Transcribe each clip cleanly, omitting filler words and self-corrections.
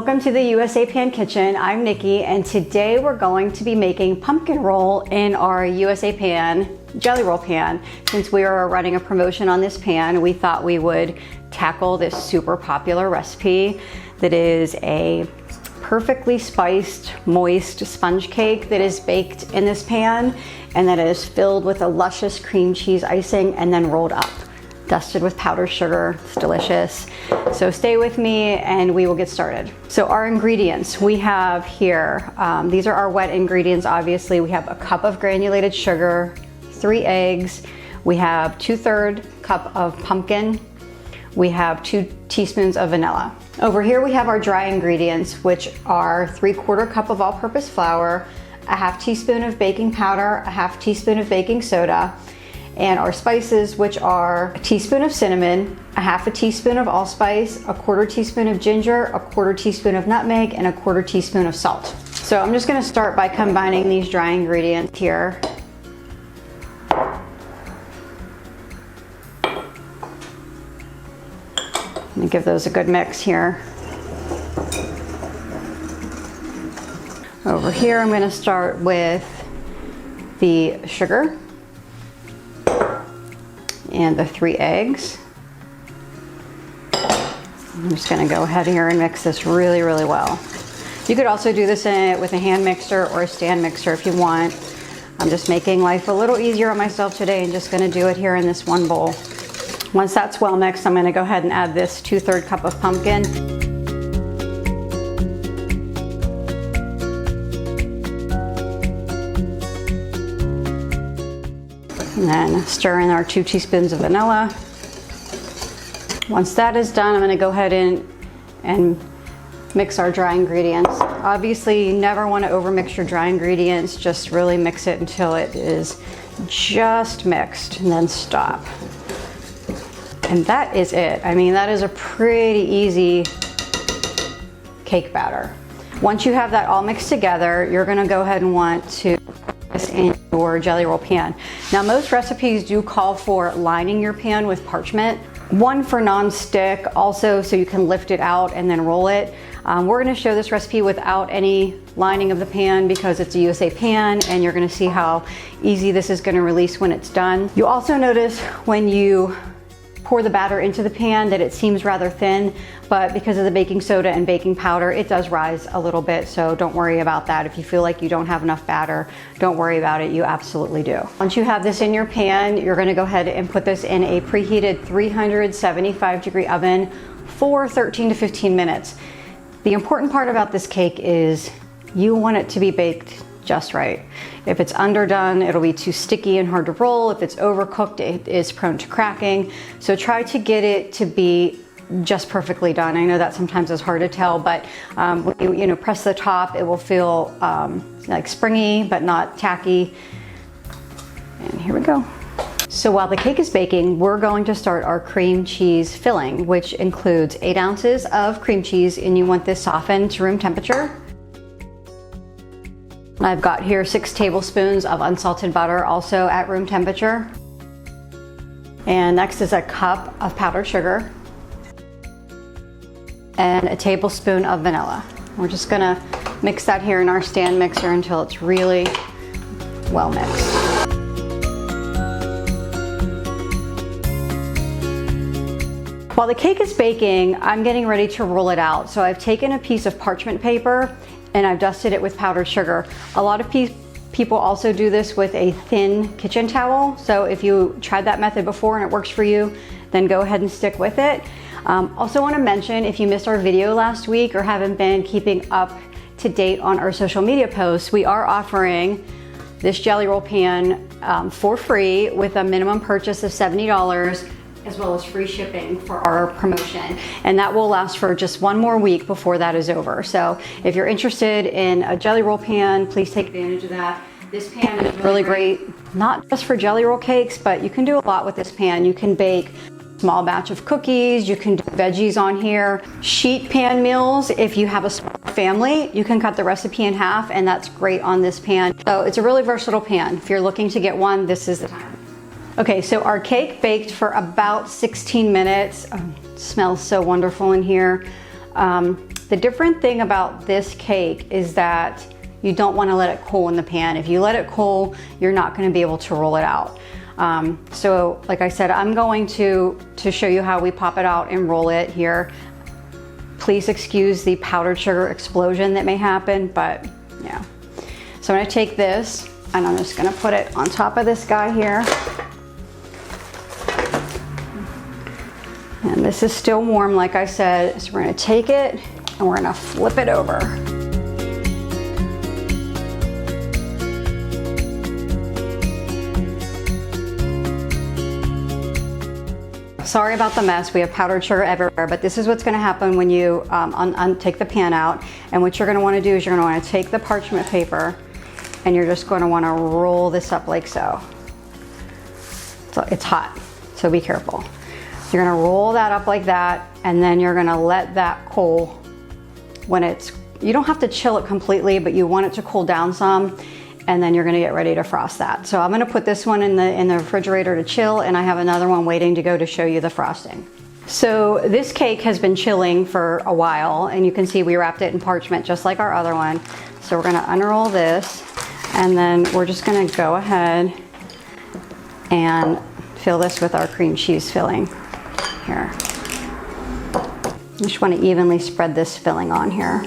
Welcome to the USA Pan Kitchen. I'm Nikki, and today we're going to be making pumpkin roll in our USA Pan jelly roll pan. Since we are running a promotion on this pan, we thought we would tackle this super popular recipe that is a perfectly spiced, moist sponge cake that is baked in this pan and that is filled with a luscious cream cheese icing and then rolled up, dusted with powdered sugar. It's delicious. So stay with me and we will get started. So our ingredients we have here, these are our wet ingredients. Obviously, we have a cup of granulated sugar, 3 eggs, we have 2/3 cup of pumpkin, we have 2 teaspoons of vanilla. Over here we have our dry ingredients, which are 3/4 cup of all-purpose flour, a 1/2 teaspoon of baking powder, a 1/2 teaspoon of baking soda, and our spices, which are a teaspoon of cinnamon, a 1/2 teaspoon of allspice, a 1/4 teaspoon of ginger, a 1/4 teaspoon of nutmeg, and a 1/4 teaspoon of salt. So I'm just gonna start by combining these dry ingredients here. I'm gonna give those a good mix here. Over here, I'm gonna start with the sugar and the 3 eggs. I'm just gonna go ahead here and mix this really, really well. You could also do this with a hand mixer or a stand mixer if you want. I'm just making life a little easier on myself today and just gonna do it here in this one bowl. Once that's well mixed, I'm gonna go ahead and add this 2/3 cup of pumpkin. And then stir in our 2 teaspoons of vanilla. Once that is done, I'm gonna go ahead and mix our dry ingredients. Obviously, you never wanna overmix your dry ingredients, just really mix it until it is just mixed and then stop. And that is it. I mean, that is a pretty easy cake batter. Once you have that all mixed together, you're gonna go ahead and want to put this in your jelly roll pan. Now, most recipes do call for lining your pan with parchment. One for non-stick, also so you can lift it out and then roll it. We're gonna show this recipe without any lining of the pan because it's a USA pan, and you're gonna see how easy this is gonna release when it's done. You also notice when you pour the batter into the pan that it seems rather thin, but because of the baking soda and baking powder, it does rise a little bit, so don't worry about that. If you feel like you don't have enough batter, don't worry about it, you absolutely do. Once you have this in your pan, you're gonna go ahead and put this in a preheated 375-degree oven for 13 to 15 minutes. The important part about this cake is you want it to be baked just right. If it's underdone, it'll be too sticky and hard to roll. If it's overcooked, it is prone to cracking. So try to get it to be just perfectly done. I know that sometimes is hard to tell, but when you press the top, it will feel like springy, but not tacky. And here we go. So while the cake is baking, we're going to start our cream cheese filling, which includes 8 ounces of cream cheese, and you want this softened to room temperature. I've got here 6 tablespoons of unsalted butter, also at room temperature. And next is a cup of powdered sugar and a tablespoon of vanilla. We're just gonna mix that here in our stand mixer until it's really well mixed. While the cake is baking, I'm getting ready to roll it out. So I've taken a piece of parchment paper and I've dusted it with powdered sugar. A lot of people also do this with a thin kitchen towel. So if you tried that method before and it works for you, then go ahead and stick with it. Also want to mention, if you missed our video last week or haven't been keeping up to date on our social media posts, we are offering this jelly roll pan for free with a minimum purchase of $70. As well as free shipping for our promotion. And that will last for just 1 more week before that is over. So if you're interested in a jelly roll pan, please take advantage of that. This pan is really great, not just for jelly roll cakes, but you can do a lot with this pan. You can bake a small batch of cookies, you can do veggies on here. Sheet pan meals, if you have a small family, you can cut the recipe in half, and that's great on this pan. So it's a really versatile pan. If you're looking to get one, this is the time. Okay, so our cake baked for about 16 minutes. Smells so wonderful in here. The different thing about this cake is that you don't want to let it cool in the pan. If you let it cool, you're not going to be able to roll it out. So like I said, I'm going to show you how we pop it out and roll it here. Please excuse the powdered sugar explosion that may happen, but yeah. So I'm going to take this and I'm just going to put it on top of this guy here. And this is still warm, like I said, so we're going to take it and we're going to flip it over. Sorry about the mess. We have powdered sugar everywhere, but this is what's going to happen when you take the pan out. And what you're going to want to do is you're going to want to take the parchment paper and you're just going to want to roll this up like so. So it's hot, so be careful. So you're going to roll that up like that, and then you're going to let that cool. When you don't have to chill it completely, but you want it to cool down some. And then you're gonna get ready to frost that. So I'm gonna put this one in the refrigerator to chill, and I have another one waiting to go to show you the frosting. So this cake has been chilling for a while, and you can see we wrapped it in parchment just like our other one. So we're gonna unroll this, and then we're just gonna go ahead and fill this with our cream cheese filling here. You just wanna evenly spread this filling on here.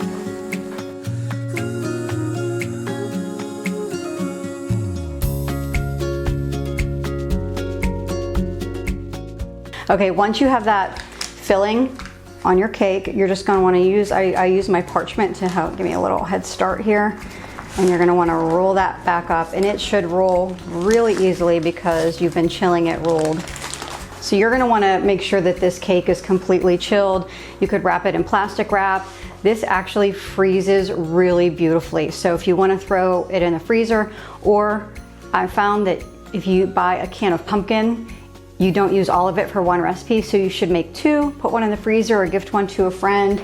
Okay, once you have that filling on your cake, you're just gonna wanna use, I use my parchment to help give me a little head start here. And you're gonna wanna roll that back up, and it should roll really easily because you've been chilling it rolled. So you're gonna wanna make sure that this cake is completely chilled. You could wrap it in plastic wrap. This actually freezes really beautifully. So if you wanna throw it in the freezer, or I found that if you buy a can of pumpkin, you don't use all of it for one recipe, so you should make two, put one in the freezer or gift one to a friend.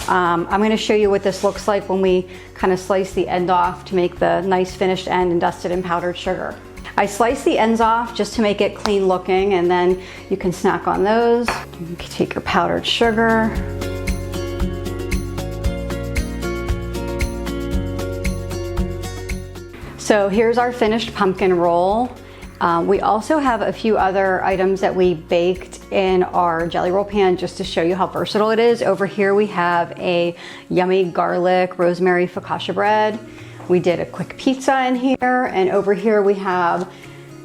I'm gonna show you what this looks like when we kind of slice the end off to make the nice finished end and dust it in powdered sugar. I slice the ends off just to make it clean looking, and then you can snack on those. You can take your powdered sugar. So here's our finished pumpkin roll. We also have a few other items that we baked in our jelly roll pan just to show you how versatile it is. Over here we have a yummy garlic rosemary focaccia bread. We did a quick pizza in here, and over here we have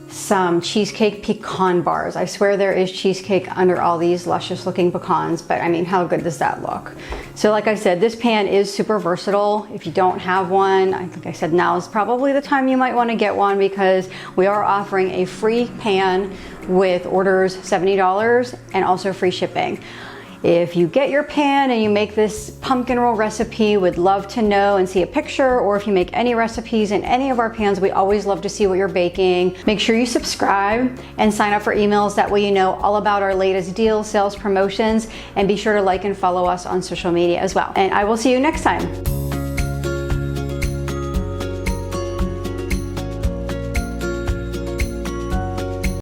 some cheesecake pecan bars. I swear there is cheesecake under all these luscious looking pecans, but I mean, how good does that look? So like I said, this pan is super versatile. If you don't have one, I think I said now is probably the time you might want to get one, because we are offering a free pan with orders $70 and also free shipping. If you get your pan and you make this pumpkin roll recipe, would love to know and see a picture, or if you make any recipes in any of our pans, we always love to see what you're baking. Make sure you subscribe and sign up for emails. That way you know all about our latest deals, sales, promotions, and be sure to like and follow us on social media as well. And I will see you next time.